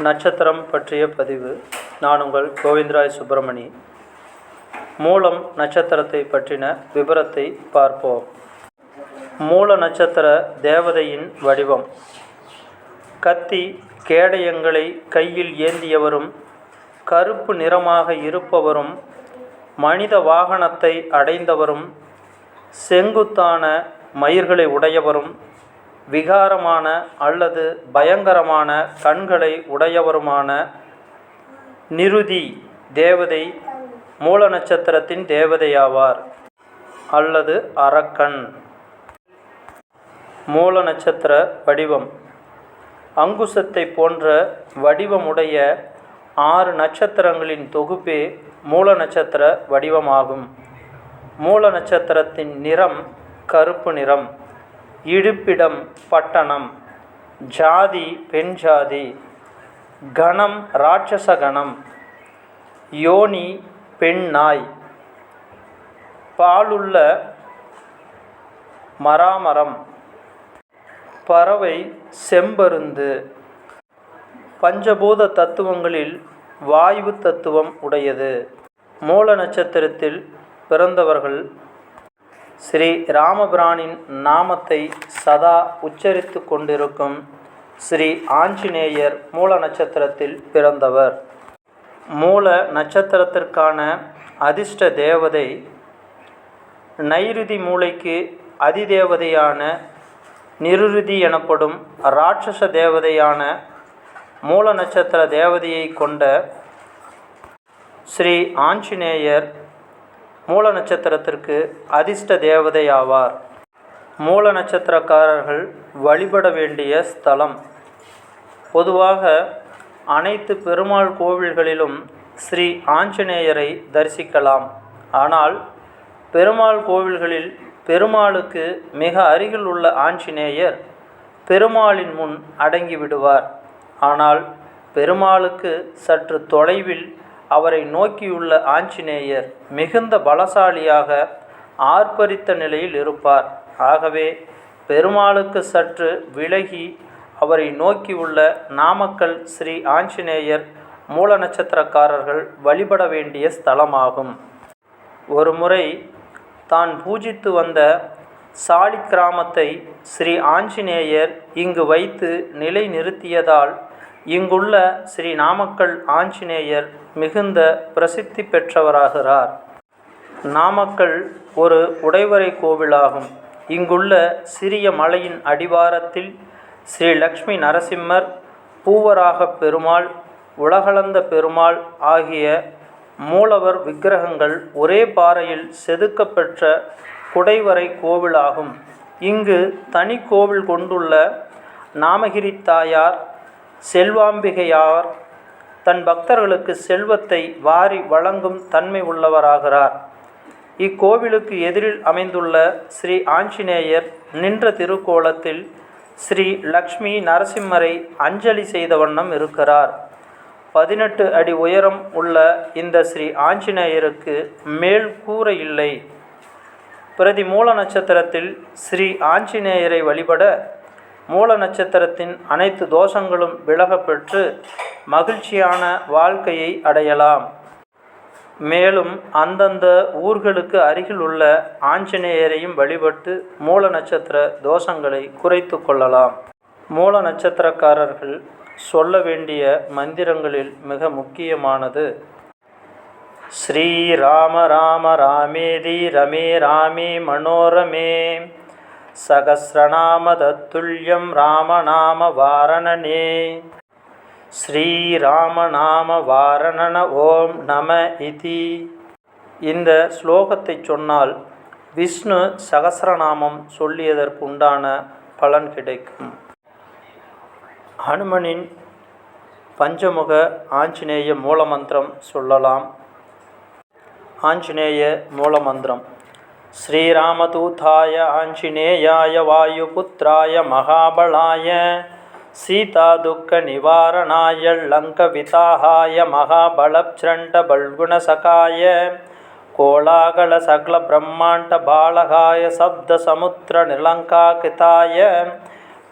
நட்சத்திரம் பற்றிய பதிவு. நான் உங்கள் கோவிந்தராய் சுப்பிரமணி. மூலம் நட்சத்திரத்தை பற்றின விபரத்தை பார்ப்போம். மூல நட்சத்திர தேவதையின் வடிவம். கத்தி கேடயங்களை கையில் ஏந்தியவரும் கருப்பு நிறமாக இருப்பவரும் மனித வாகனத்தை அடைந்தவரும் செங்குத்தான மயிர்களை உடையவரும் விகாரமான அல்லது பயங்கரமான கண்களை உடையவருமான நிருதி தேவதை மூல நட்சத்திரத்தின் தேவதையாவார் அல்லது அரக்கன். மூல நட்சத்திர வடிவம். அங்குசத்தை போன்ற வடிவமுடைய 6 நட்சத்திரங்களின் தொகுப்பே மூல நட்சத்திர வடிவமாகும். மூல நட்சத்திரத்தின் நிறம் கருப்பு நிறம். இருப்பிடம் பட்டணம். ஜாதி பெண் ஜாதி. கணம் ராட்சச கணம். யோனி பெண் நாய். பாலுள்ள மராமரம். பறவை செம்பருந்து. பஞ்சபூத தத்துவங்களில் வாயு தத்துவம் உடையது. மூல நட்சத்திரத்தில் பிறந்தவர்கள் ஸ்ரீ ராமபிரானின் நாமத்தை சதா உச்சரித்து கொண்டிருக்கும் ஸ்ரீ ஆஞ்சநேயர் மூல நட்சத்திரத்தில் பிறந்தவர். மூல நட்சத்திரத்திற்கான அதிர்ஷ்ட தேவதை நைருதி மூலைக்கு அதிதேவதையான நிருதி எனப்படும் ராட்சச தேவதையான மூல நட்சத்திர தேவதையை கொண்ட ஸ்ரீ ஆஞ்சநேயர் மூல நட்சத்திரத்திற்கு அதிர்ஷ்ட தேவதை ஆவார். மூல நட்சத்திரக்காரர்கள் வழிபட வேண்டிய ஸ்தலம். பொதுவாக அனைத்து பெருமாள் கோவில்களிலும் ஸ்ரீ ஆஞ்சநேயரை தரிசிக்கலாம். ஆனால் பெருமாள் கோவில்களில் பெருமாளுக்கு மிக அருகில் உள்ள ஆஞ்சநேயர் பெருமாளின் முன் அடங்கிவிடுவார். ஆனால் பெருமாளுக்கு சற்று தொலைவில் அவரை நோக்கியுள்ள ஆஞ்சநேயர் மிகுந்த பலசாலியாக ஆர்ப்பரித்த நிலையில் இருப்பார். ஆகவே பெருமாளுக்கு சற்று விலகி அவரை நோக்கியுள்ள நாமக்கல் ஸ்ரீ ஆஞ்சநேயர் மூல நட்சத்திரக்காரர்கள் வழிபட வேண்டிய ஸ்தலமாகும். ஒரு முறை தான் பூஜித்து வந்த சாலிக்கிராமத்தை ஸ்ரீ ஆஞ்சநேயர் இங்கு வைத்து நிலை நிறுத்தியதால் இங்குள்ள ஸ்ரீ நாமக்கல் ஆஞ்சநேயர் மிகுந்த பிரசித்தி பெற்றவராகிறார். நாமக்கல் ஒரு உடைவரை கோவிலாகும். இங்குள்ள சிறிய மலையின் அடிவாரத்தில் ஸ்ரீ லக்ஷ்மி நரசிம்மர், பூவராக பெருமாள், உலகளந்த பெருமாள் ஆகிய மூலவர் விக்கிரகங்கள் ஒரே பாறையில் செதுக்கப்பெற்ற குடைவரை கோவிலாகும். இங்கு தனி கோவில் கொண்டுள்ள நாமகிரி தாயார் செல்வாம்பிகையார் தன் பக்தர்களுக்கு செல்வத்தை வாரி வழங்கும் தன்மை உள்ளவராகிறார். இக்கோவிலுக்கு எதிரில் அமைந்துள்ள ஸ்ரீ ஆஞ்சநேயர் நின்ற திருக்கோலத்தில் ஸ்ரீ லக்ஷ்மி நரசிம்மரை அஞ்சலி செய்த வண்ணம் இருக்கிறார். 18 அடி உயரம் உள்ள இந்த ஸ்ரீ ஆஞ்சநேயருக்கு மேல் கூரை இல்லை. பிரதி மூல நட்சத்திரத்தில் ஸ்ரீ ஆஞ்சநேயரை வழிபட மூல நட்சத்திரத்தின் அனைத்து தோஷங்களும் விலகப்பெற்று மகிழ்ச்சியான வாழ்க்கையை அடையலாம். மேலும் அந்தந்த ஊர்களுக்கு அருகில் உள்ள ஆஞ்சநேயரையும் வழிபட்டு மூல நட்சத்திர தோஷங்களை குறைத்து கொள்ளலாம். மூல நட்சத்திரக்காரர்கள் சொல்ல வேண்டிய மந்திரங்களில் மிக முக்கியமானது ஸ்ரீ ராம ராம ராமேதி ரமே ராமே மனோரமே சகஸ்ரநாம தத்துல்யம் ராமநாம வாரணனே. ஸ்ரீராமநாம வாரணன ஓம் நம இதி. இந்த ஸ்லோகத்தை சொன்னால் விஷ்ணு சகஸ்ரநாமம் சொல்லியதற்குண்டான பலன் கிடைக்கும். ஹனுமனின் பஞ்சமுக ஆஞ்சநேய மூலமந்திரம் சொல்லலாம். ஆஞ்சநேய மூலமந்திரம். ஸ்ரீராமதூதாய ஆஞ்சநேயாய வாயுபுத்ராய மகாபலாய சீதா துக்க நிவாரணாய லங்கவிதாஹாய மகாபலப்சண்ட பல்குணசகாய கோலாகல சகல பிரம்மாண்ட பாலகாய சப்த சமுத்திர நிலங்காகிதாய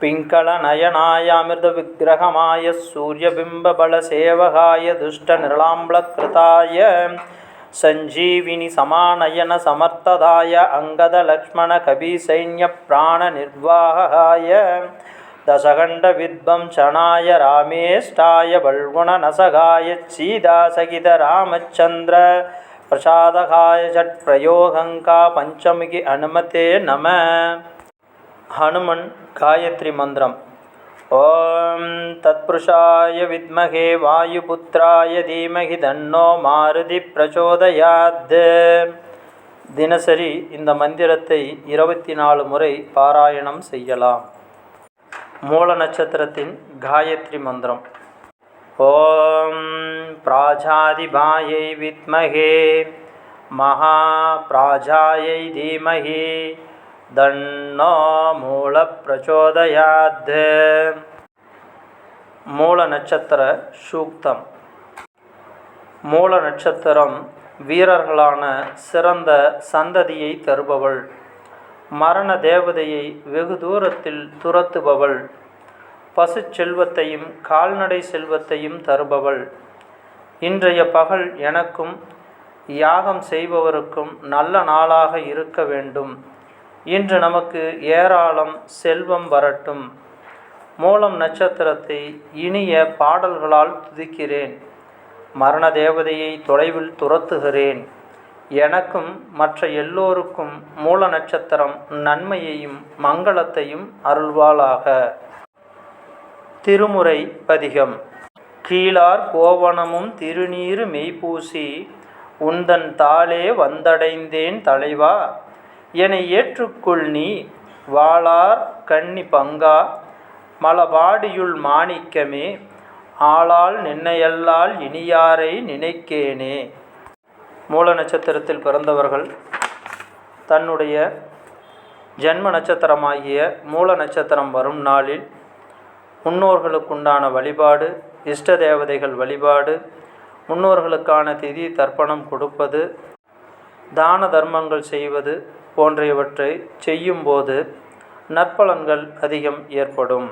पिङ्गलनयनाय अमृतविग्रहमाय सूर्यबिम्बबलसेवकाय दुष्टनिर्लाम्बकृताय सञ्जीविनिसमानयनसमर्थदाय अङ्गदलक्ष्मणकपिसैन्यप्राणनिर्वाहाय दशकण्ठविध्वंसनाय रामेष्टाय बल्गुणनसगाय सीतासहितरामचन्द्र प्रसादकाय षट्प्रयोगङ्का पंचमुखी हनुमते नमः. हनुमन गायत्री मंत्रम. ओम तत्पुरुषाय विद्महे वायुपुत्राय धीमहि तन्नो मारुति प्रचोदयात्. தினசரி இந்த மந்திரத்தை 24 முறை பாராயணம் செய்யலாம். மூல நட்சத்திரத்தின் காயத்ரி மந்திரம். ஓம் பிராஜாதிபாயை வித்மஹே மகாபிராஜாயை தீமஹி தன்னோ மூல பிரச்சோதயாத். மூல நட்சத்திர சூக்தம். மூல நட்சத்திரம் வீரர்களான சிறந்த சந்ததியை தருபவள். மரண தேவதையை வெகு தூரத்தில் துரத்துபவள். பசு செல்வத்தையும் கால்நடை செல்வத்தையும் தருபவள். இன்றைய பகல் எனக்கும் யாகம் செய்பவருக்கும் நல்ல நாளாக இருக்க வேண்டும். இன்று நமக்கு ஏராளம் செல்வம் வரட்டும். மூலம் நட்சத்திரத்தை இனிய பாடல்களால் துதிக்கிறேன். மரண தேவதையை தொலைவில் துரத்துகிறேன். எனக்கும் மற்ற எல்லோருக்கும் மூல நட்சத்திரம் நன்மையையும் மங்களத்தையும் அருள்வாளாக. திருமுறை பதிகம். கீழார் கோவணமும் திருநீறு மெய்பூசி உந்தன் தாளே வந்தடைந்தேன் தலைவா என ஏற்றுக்கொள் நீ வாளார் கன்னி பங்கா மலபாடியுள் மாணிக்கமே ஆளால் நின்னையல்லால் இனியாரை நினைக்கேனே. மூல நட்சத்திரத்தில் பிறந்தவர்கள் தன்னுடைய ஜன்ம நட்சத்திரமாகிய மூல நட்சத்திரம் வரும் நாளில் முன்னோர்களுக்குண்டான வழிபாடு, இஷ்ட தேவதைகள் வழிபாடு, முன்னோர்களுக்கான திதி தர்ப்பணம் கொடுப்பது, தான தர்மங்கள் செய்வது போன்றவற்றை செய்யும்போது நற்பலன்கள் அதிகம் ஏற்படும்.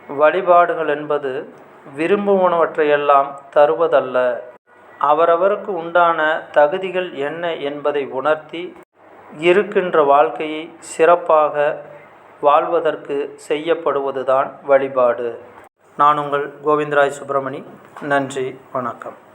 வழிபாடுகள் என்பது விரும்புவனவற்றையெல்லாம் தருவதல்ல. அவரவருக்கு உண்டான தகுதிகள் என்ன என்பதை உணர்த்தி இருக்கின்ற வாழ்க்கையை சிறப்பாக வாழ்வதற்கு செய்யப்படுவதுதான் வழிபாடு. நான் உங்கள் கோவிந்தராய் சுப்பிரமணி. நன்றி, வணக்கம்.